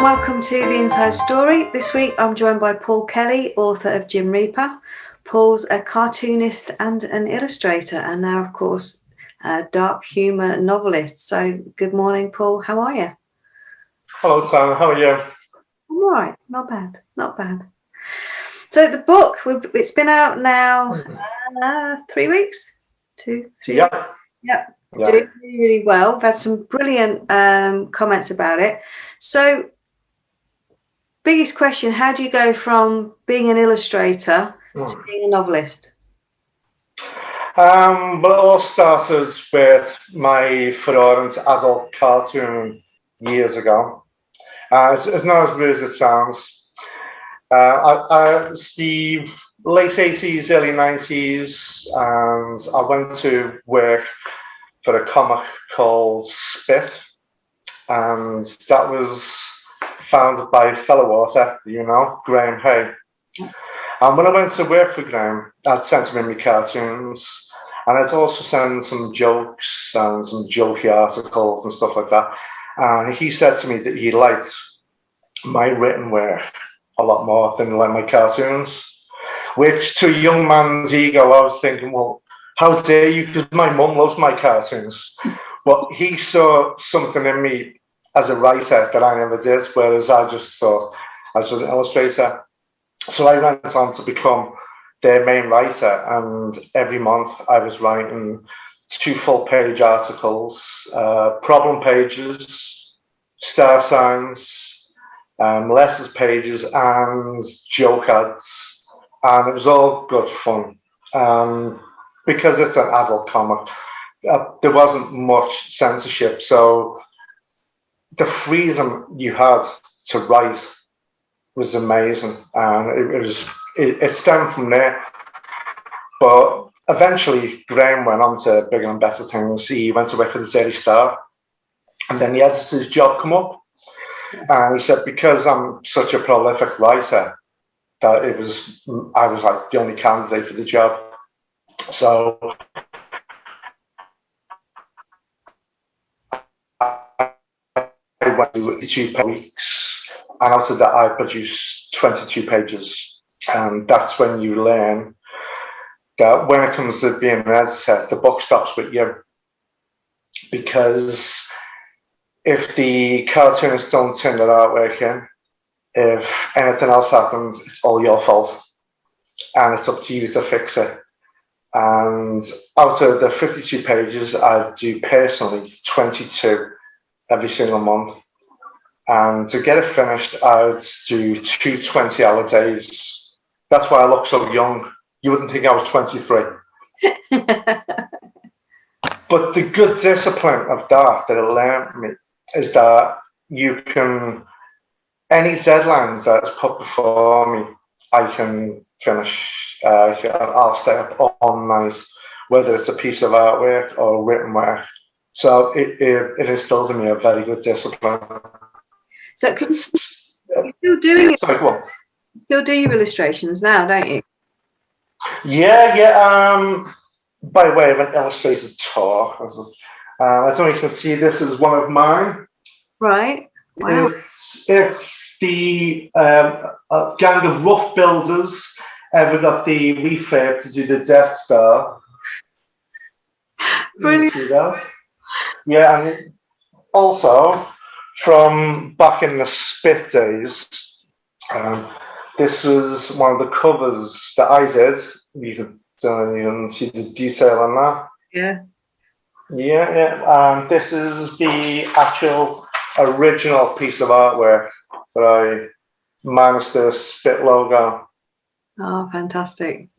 and welcome to The Inside Story. This week I'm joined by Paul Kelly, author of Jim Reaper. Paul's a cartoonist and an illustrator, and now, of course, a dark humour novelist. So good morning, Paul. How are you? Hello, Sam. How are you? I'm all right. Not bad. Not bad. So the book, it's been out now 3 weeks? 2, 3 Yeah. weeks? Yep. Yeah. Doing really, really well. I've had some brilliant comments about it. So, biggest question, how do you go from being an illustrator to being a novelist? Well, it all started with my Florence adult cartoon years ago. It's not as weird as it sounds. It's the late 80s, early 90s, and I went to work for a comic called Spit, and that was founded by a fellow author, Graham Hay. And when I went to work for Graham, I'd sent him in my cartoons, and I'd also sent some jokes and some jokey articles and stuff like that. And he said to me that he liked my written work a lot more than like my cartoons, which to a young man's ego, I was thinking, well, how dare you? Because my mum loves my cartoons. But he saw something in me as a writer that I never did, whereas I just thought I was an illustrator. So I went on to become their main writer, and every month I was writing 2 full-page articles, problem pages, star signs, letters pages, and joke ads, and it was all good fun. Because it's an adult comic, there wasn't much censorship, so the freedom you had to write was amazing, and it stemmed from there. But eventually, Graham went on to bigger and better things. He went to work for the Daily Star, and then the editor's job come up, and he said, because I'm such a prolific writer, that I was like the only candidate for the job. So I went to 2 weeks, and out of that I produced 22 pages. And that's when you learn that when it comes to being an editor, the buck stops with you. Because if the cartoonists don't turn their artwork in, if anything else happens, it's all your fault. And it's up to you to fix it. And out of the 52 pages, I do personally 22 every single month. And to get it finished, I'd do 2 20-hour days. That's why I look so young. You wouldn't think I was 23. But the good discipline of that it learned me is that you can, any deadline that's put before me, I can finish. I'll stay up all night, whether it's a piece of artwork or written work. So it instills in me a very good discipline. So you're still doing it? Sorry, go on. Still do your illustrations now, don't you? Yeah. By way of an illustrated tour, I don't know if you can see this is one of mine. Right. Wow. If the gang of rough builders ever got the refurb to do the Death Star. Brilliant. You see that? Yeah, and also from back in the Spit days, this was one of the covers that I did. You can see the detail on that. Yeah. Yeah. This is the actual original piece of artwork that I minus the Spit logo. Oh, fantastic.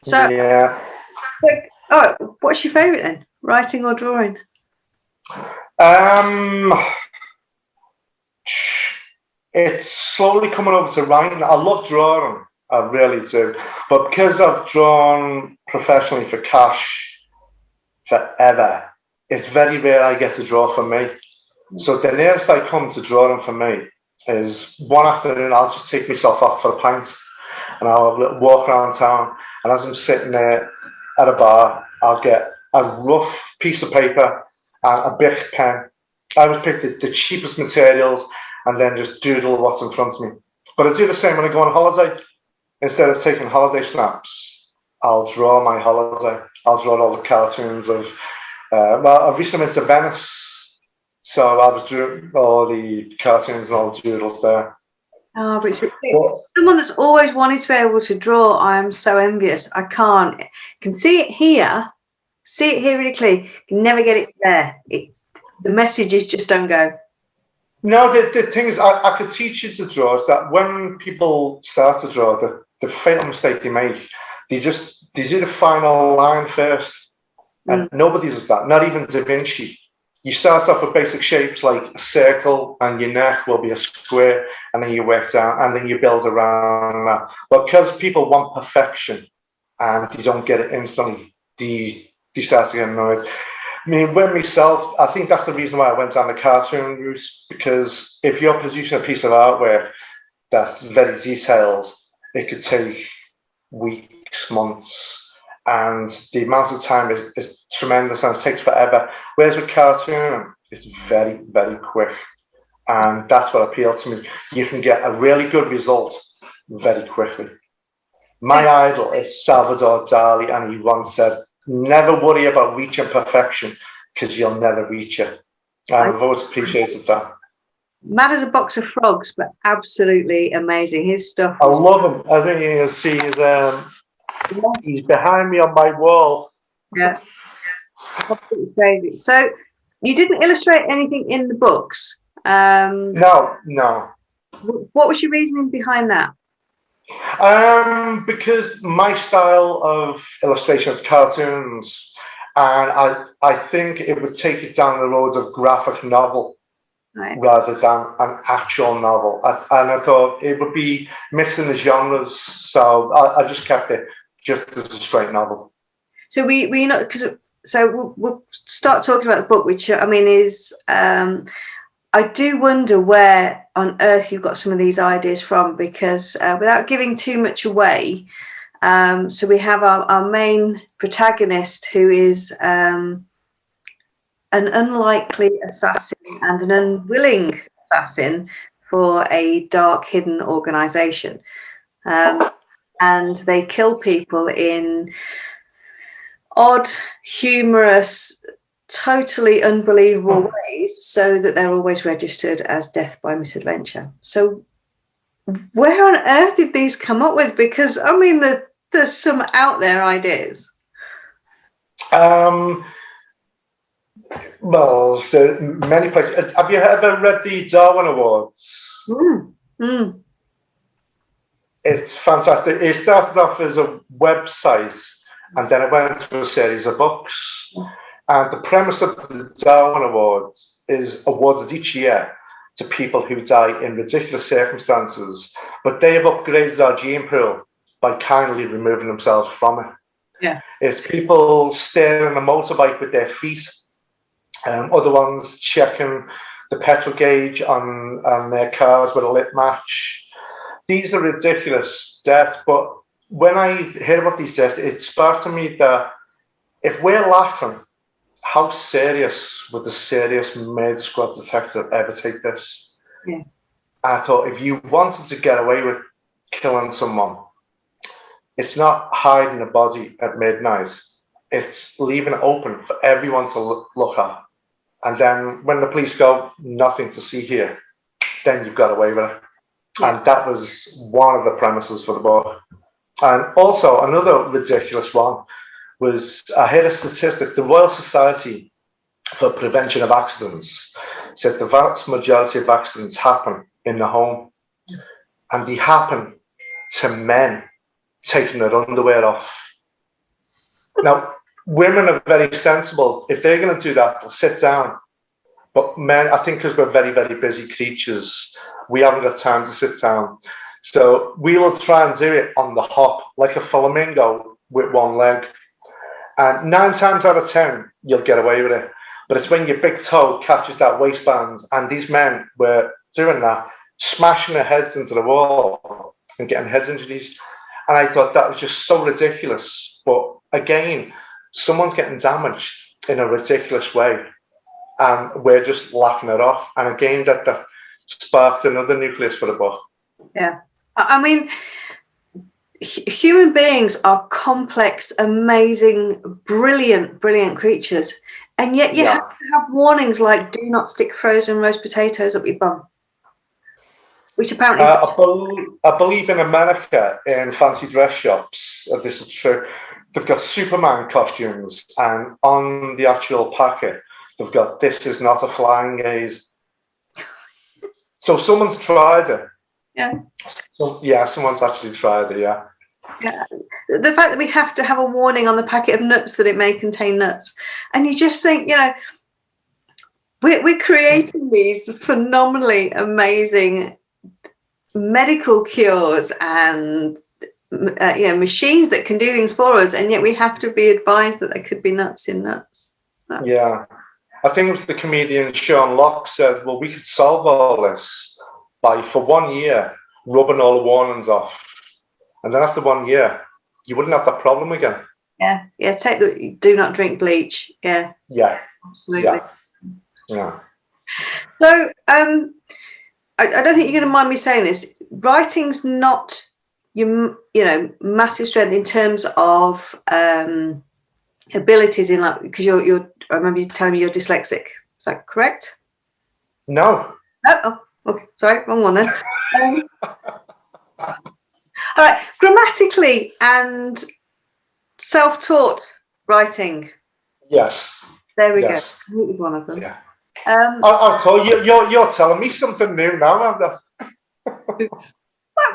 So, yeah. What's your favourite then? Writing or drawing? It's slowly coming over to writing. I love drawing, I really do. But because I've drawn professionally for cash forever, it's very rare I get to draw for me. So the nearest I come to drawing for me is one afternoon I'll just take myself off for a pint and I'll have a little walk around town, and as I'm sitting there at a bar, I'll get a rough piece of paper and a Bic pen. I always pick the cheapest materials, and then just doodle what's in front of me. But I do the same when I go on holiday. Instead of taking holiday snaps, I'll draw my holiday. I'll draw all the cartoons of, well, I've recently been to Venice, so I was doing all the cartoons and all the doodles there. Oh, but someone that's always wanted to be able to draw, I am so envious. I can't. I can see it here really clearly, can never get it there. The messages just don't go. No, the thing is, I could teach you to draw is that when people start to draw, the fatal mistake they make, they do the final line first. And nobody does that, not even Da Vinci. You start off with basic shapes like a circle, and your neck will be a square, and then you work down, and then you build around that. But because people want perfection and they don't get it instantly, they start to get annoyed. I mean, with myself, I think that's the reason why I went down the cartoon route, because if you're producing a piece of artwork that's very detailed, it could take weeks, months, and the amount of time is tremendous and it takes forever. Whereas with cartoon, it's very, very quick. And that's what appealed to me. You can get a really good result very quickly. My idol is Salvador Dali, and he once said, never worry about reaching perfection because you'll never reach it. And I've always appreciated that. Mad as a box of frogs, but absolutely amazing. His stuff. I love him. I think you can see he's behind me on my wall. Yeah. Absolutely crazy. So you didn't illustrate anything in the books? No. What was your reasoning behind that? Because my style of illustration is cartoons, and I think it would take it down the road of graphic novel rather than an actual novel. And I thought it would be mixing the genres, so I just kept it just as a straight novel. So we not because we'll start talking about the book, which I mean is I do wonder where on earth you've got some of these ideas from, because without giving too much away, so we have our main protagonist, who is an unlikely assassin and an unwilling assassin for a dark hidden organization. And they kill people in odd, humorous, totally unbelievable ways, so that they're always registered as death by misadventure. So where on earth did these come up with? Because I mean, there's some out there ideas. Well, many places. Have you ever read the Darwin Awards? It's fantastic. It started off as a website, and then it went to a series of books. And the premise of the Darwin Awards is awarded each year to people who die in ridiculous circumstances, but they have upgraded our gene pool by kindly removing themselves from it. Yeah. It's people steering a motorbike with their feet, other ones checking the petrol gauge on their cars with a lit match. These are ridiculous deaths, but when I hear about these deaths, it sparked in me that if we're laughing, how serious would the serious murder squad detective ever take this? Yeah. I thought, if you wanted to get away with killing someone, it's not hiding a body at midnight. It's leaving it open for everyone to look at. And then when the police go, nothing to see here, then you've got away with it. Yeah. And that was one of the premises for the book. And also another ridiculous one was, I heard a statistic, the Royal Society for Prevention of Accidents said the vast majority of accidents happen in the home, and they happen to men taking their underwear off. Now, women are very sensible. If they're going to do that, they'll sit down. But men, I think because we're very, very busy creatures, we haven't got time to sit down. So we will try and do it on the hop, like a flamingo with one leg. And 9 times out of 10, you'll get away with it. But it's when your big toe catches that waistband, and these men were doing that, smashing their heads into the wall and getting head injuries. And I thought that was just so ridiculous. But again, someone's getting damaged in a ridiculous way, and we're just laughing it off. And again, that sparked another nucleus for the book. Yeah. I mean, human beings are complex, amazing, brilliant creatures. And yet you have to have warnings like, do not stick frozen roast potatoes up your bum. Which apparently I believe in America, in fancy dress shops, this is true, they've got Superman costumes, and on the actual packet, they've got, "This is not a flying gaze." So someone's tried it. Yeah. So, yeah, someone's actually tried it, yeah. Yeah. The fact that we have to have a warning on the packet of nuts that it may contain nuts. And you just think, you know, we're creating these phenomenally amazing medical cures and you know, machines that can do things for us, and yet we have to be advised that there could be nuts in nuts. Yeah, I think it was the comedian Sean Locke said, "Well, we could solve all this by, for 1 year, rubbing all the warnings off, and then after 1 year, you wouldn't have that problem again." Yeah, yeah. Take the do not drink bleach. Yeah, yeah, absolutely. Yeah. So, I don't think you're going to mind me saying this. Writing's not your, you know, massive strength in terms of abilities in, like, because you're. I remember you telling me you're dyslexic. Is that correct? No. Oh, okay. Sorry, wrong one then. All right, grammatically and self-taught writing. Yes. There we yes. go. That was one of them. Yeah. I thought you're telling me something new now, Amanda. Why would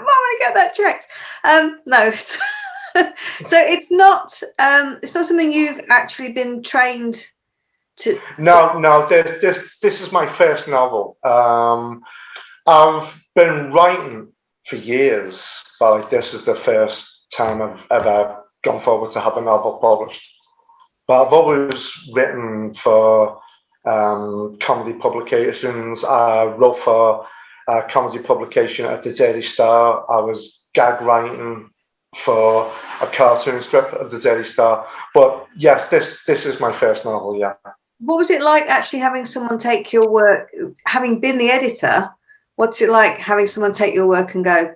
I get that checked? No. So it's not something you've actually been trained to. No. This is my first novel. I've been writing for years, but like, this is the first time I've ever gone forward to have a novel published. But I've always written for comedy publications. I wrote for a comedy publication at the Daily Star. I was gag writing for a cartoon strip at the Daily Star. But yes, this is my first novel, yeah. What was it like actually having someone take your work, having been the editor? What's it like having someone take your work and go,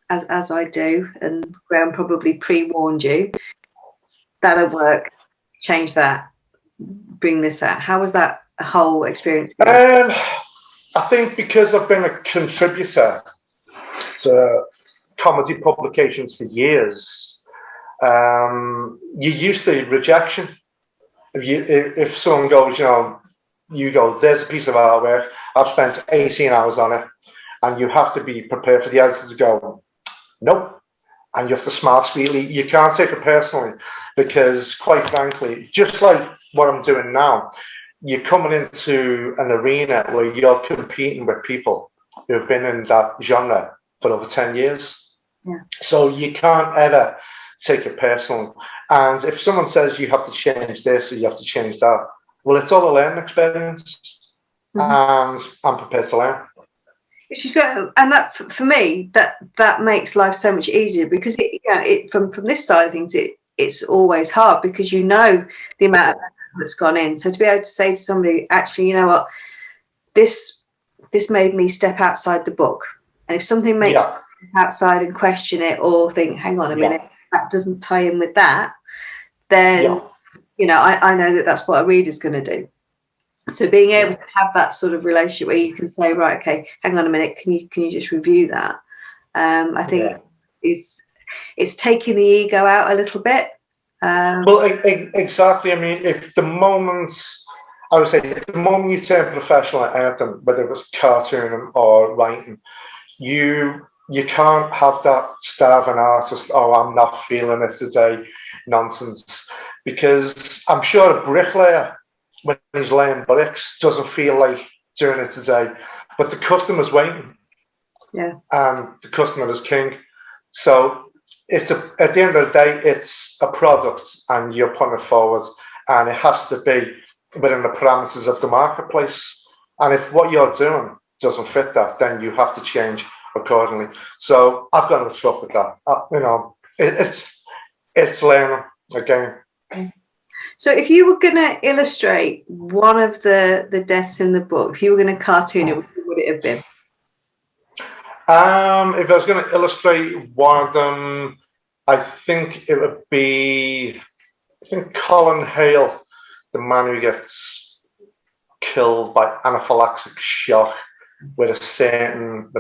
as I do, and Graham probably pre-warned you, that'll work, change that, bring this out? How was that whole experience? I think because I've been a contributor to comedy publications for years, you're used to rejection. If someone goes, you go, "There's a piece of artwork, I've spent 18 hours on it," and you have to be prepared for the editor to go, "Nope," and you have to smile sweetly. You can't take it personally, because quite frankly, just like what I'm doing now, you're coming into an arena where you're competing with people who have been in that genre for over 10 years. Yeah. So you can't ever take it personal. And if someone says you have to change this or you have to change that, well, it's all a learning experience. And I'm prepared to learn. Which is good, and that for me, that makes life so much easier, because from this side of things, it's always hard, because you know the amount of effort that's gone in. So to be able to say to somebody, actually, you know what, this made me step outside the book, and if something makes me step outside and question it, or think, hang on a minute, that doesn't tie in with that, then I know that that's what a reader's going to do. So being able to have that sort of relationship where you can say, right, okay, hang on a minute, can you just review that? I think it's taking the ego out a little bit. Well, exactly. I mean, I would say, the moment you turn professional at anything, whether it was cartooning or writing, you can't have that starving artist, "Oh, I'm not feeling it today" nonsense, because I'm sure a bricklayer, when he's laying bricks, doesn't feel like doing it today, but the customer's waiting. Yeah. And the customer is king. So at the end of the day, it's a product, and you're putting it forward, and it has to be within the parameters of the marketplace. And if what you're doing doesn't fit that, then you have to change accordingly. So I've got no trouble with that. It's learning again. So if you were going to illustrate one of the deaths in the book, if you were going to cartoon it, which would it have been? If I was going to illustrate one of them, I think it would be, I think Colin Hale, the man who gets killed by anaphylactic shock with a certain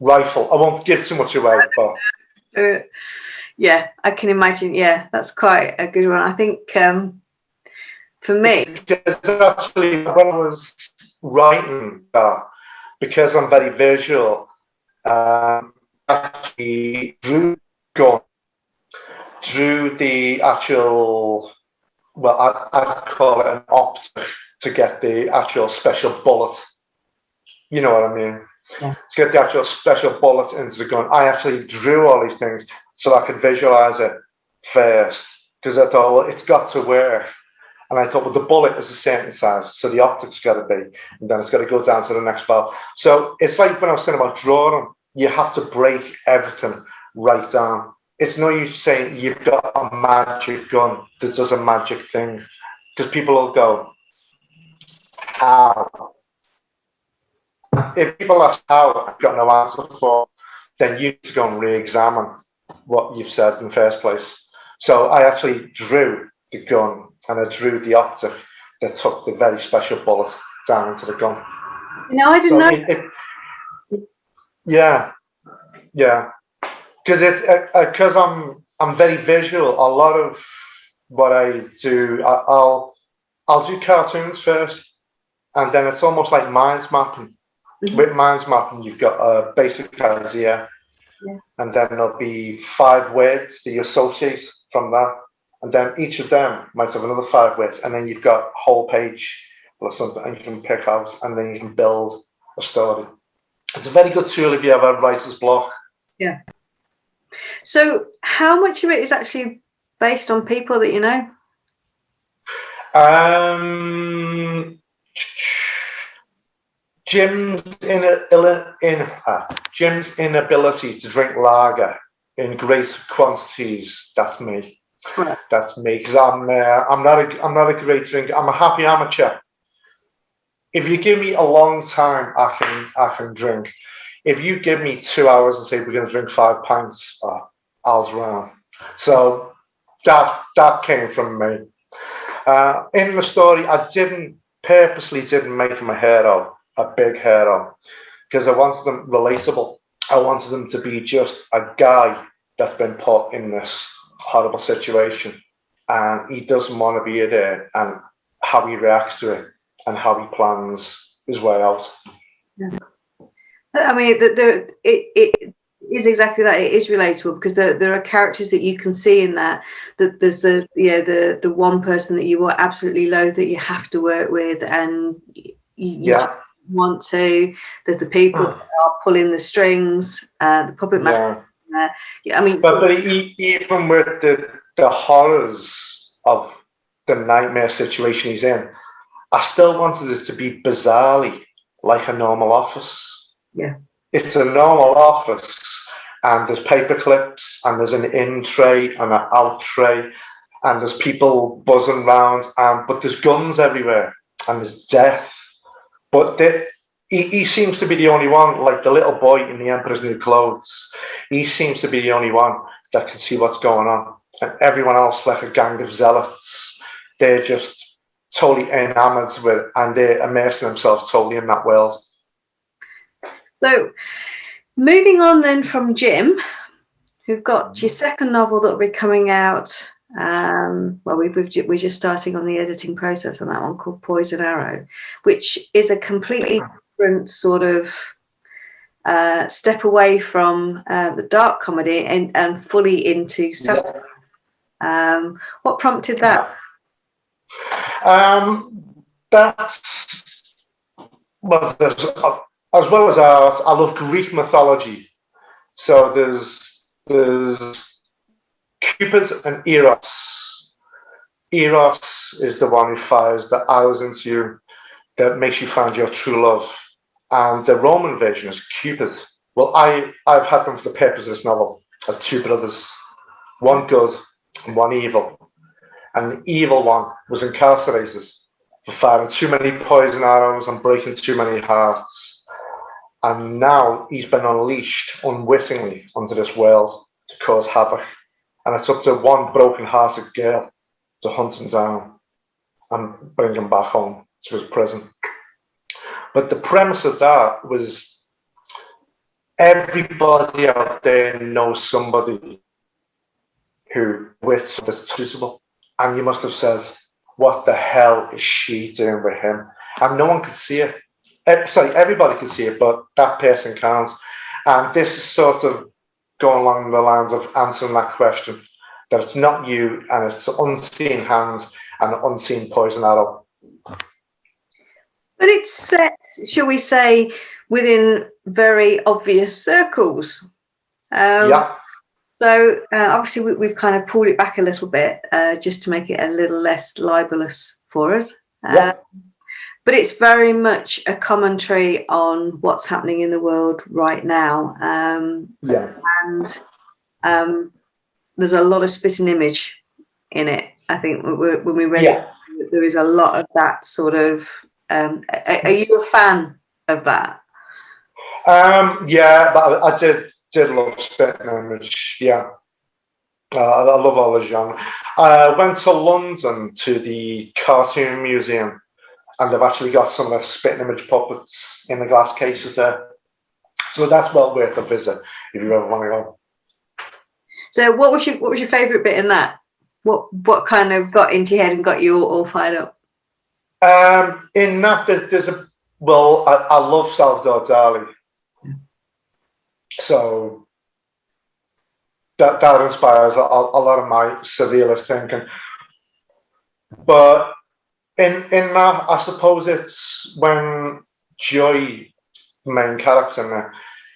rifle. I won't give too much away, but yeah, I can imagine. Yeah, that's quite a good one. I think for me, because actually when I was writing that, because I'm very visual, actually drew the actual, well, I'd call it an optic to get the actual special bullet. You know what I mean? Yeah. To get the actual special bullet into the gun. I actually drew all these things so I could visualize it first, because I thought, well, it's got to work. And I thought, well, the bullet is a certain size, so the optic's got to be, and then it's got to go down to the next valve. So it's like when I was saying about drawing, you have to break everything right down. It's no use saying you've got a magic gun that does a magic thing, because people will go, how? If people ask how, I've got no answer for, then you need to go and re-examine what you've said in the first place. So I actually drew the gun and I drew the optic that took the very special bullet down into the gun. No, I didn't know. Yeah, because I'm very visual. A lot of what I do, I'll do cartoons first, and then it's almost like mind mapping. Mm-hmm. With mind mapping, you've got a basic idea, and then there'll be 5 words that you associate from that. And then each of them might have another 5 words, and then you've got a whole page or something, and you can pick out, and then you can build a story. It's a very good tool if you have a writer's block. Yeah. So, how much of it is actually based on people that you know? Jim's inability to drink lager in great quantities. That's me. Right. That's me, because I'm not a great drinker. I'm a happy amateur. If you give me a long time, I can drink. If you give me 2 hours and say we're going to drink 5 pints, I'll drown. So that came from me. In the story, I purposely didn't make him a hero, a big hero, because I wanted them relatable. I wanted them to be just a guy that's been put in this horrible situation, and he doesn't want to be there, and how he reacts to it, and how he plans his way out. Yeah. I mean, it is exactly that. It is relatable because there are characters that you can see in that. That there's the one person that you are absolutely loathe that you have to work with, and you just want to. There's the people that are pulling the strings, the puppet master. I mean, but even with the horrors of the nightmare situation he's in, I still wanted it to be bizarrely like a normal office. Yeah. It's a normal office, and there's paper clips, and there's an in tray and an out tray, and there's people buzzing around, but there's guns everywhere, and there's death. But he seems to be the only one, like the little boy in the Emperor's New Clothes. He seems to be the only one that can see what's going on, and everyone else, like a gang of zealots, they're just totally enamored with it, and they're immersing themselves totally in that world. So, moving on then from Jim, we've got your second novel that will be coming out. We're just starting on the editing process on that one, called Poison Arrow, which is a completely different sort of step away from the dark comedy and fully into satire. What prompted that? That's, well, as well as art, I love Greek mythology. So there's Cupid and Eros. Eros is the one who fires the arrows into you that makes you find your true love. And the Roman version is Cupid. Well, I've had them for the purpose of this novel as 2 brothers, one good and one evil. And the evil one was incarcerated firing too many poison arrows and breaking too many hearts. And now he's been unleashed unwittingly onto this world to cause havoc. And it's up to one broken-hearted girl to hunt him down and bring him back home to his prison. But the premise of that was everybody out there knows somebody who with is suitable. And you must have said, what the hell is she doing with him? And no one could see it. Sorry, everybody could see it, but that person can't. And this is sort of going along the lines of answering that question, that it's not you and it's unseen hands and an unseen poison arrow. But it's set, shall we say, within very obvious circles. Yeah. So obviously we've kind of pulled it back a little bit just to make it a little less libelous for us. Yeah. But it's very much a commentary on what's happening in the world right now. Yeah. And there's a lot of spitting image in it. I think when we read it, there is a lot of that sort of. Are you a fan of that? Yeah, but I did love spitting image. Yeah. I love all the genre. I went to London to the Cartoon Museum, and they've actually got some of the spitting image puppets in the glass cases there. So that's well worth a visit if you ever want to go. So what was your favourite bit in that? What kind of got into your head and got you all fired up? In that, there's I love Salvador Dali, so that inspires a lot of my surrealist thinking. But in that, I suppose it's when Joy, main character in there,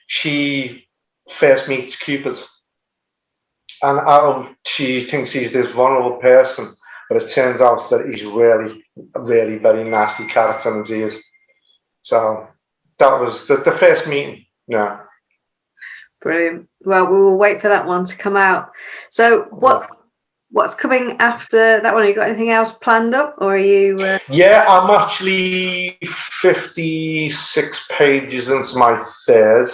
she first meets Cupid, and she thinks he's this vulnerable person, but it turns out that he's really, really very nasty character as he is. So that was the first meeting. Yeah. Brilliant. Well, we will wait for that one to come out. So what's coming after that one? Have you got anything else planned up, or are you? Yeah, I'm actually 56 pages into my third.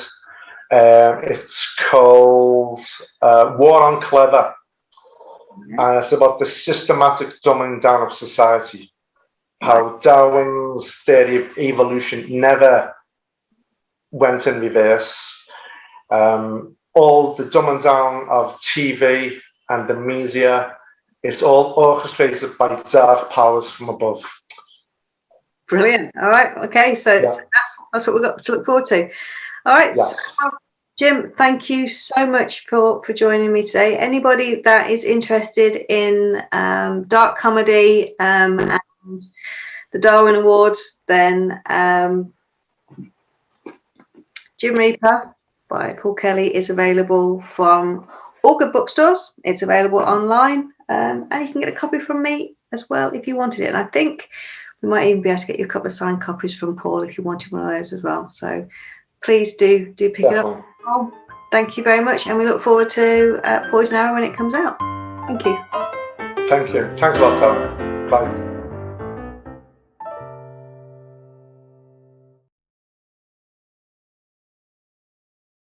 It's called War on Clever. And it's about the systematic dumbing down of society. How Darwin's theory of evolution never went in reverse. All the dumbing down of TV and the media, it's all orchestrated by dark powers from above. Brilliant. All right. Okay. So that's what we've got to look forward to. All right. Yes. So, Jim, thank you so much for joining me today. Anybody that is interested in dark comedy and the Darwin Awards, then Jim Reaper by Paul Kelly is available from all good bookstores. It's available online, and you can get a copy from me as well if you wanted it. And I think we might even be able to get you a couple of signed copies from Paul if you wanted one of those as well. So please do pick it up. Paul, thank you very much, and we look forward to Poison Arrow when it comes out. Thank you. Thank you. Thanks a lot, Sarah. Bye.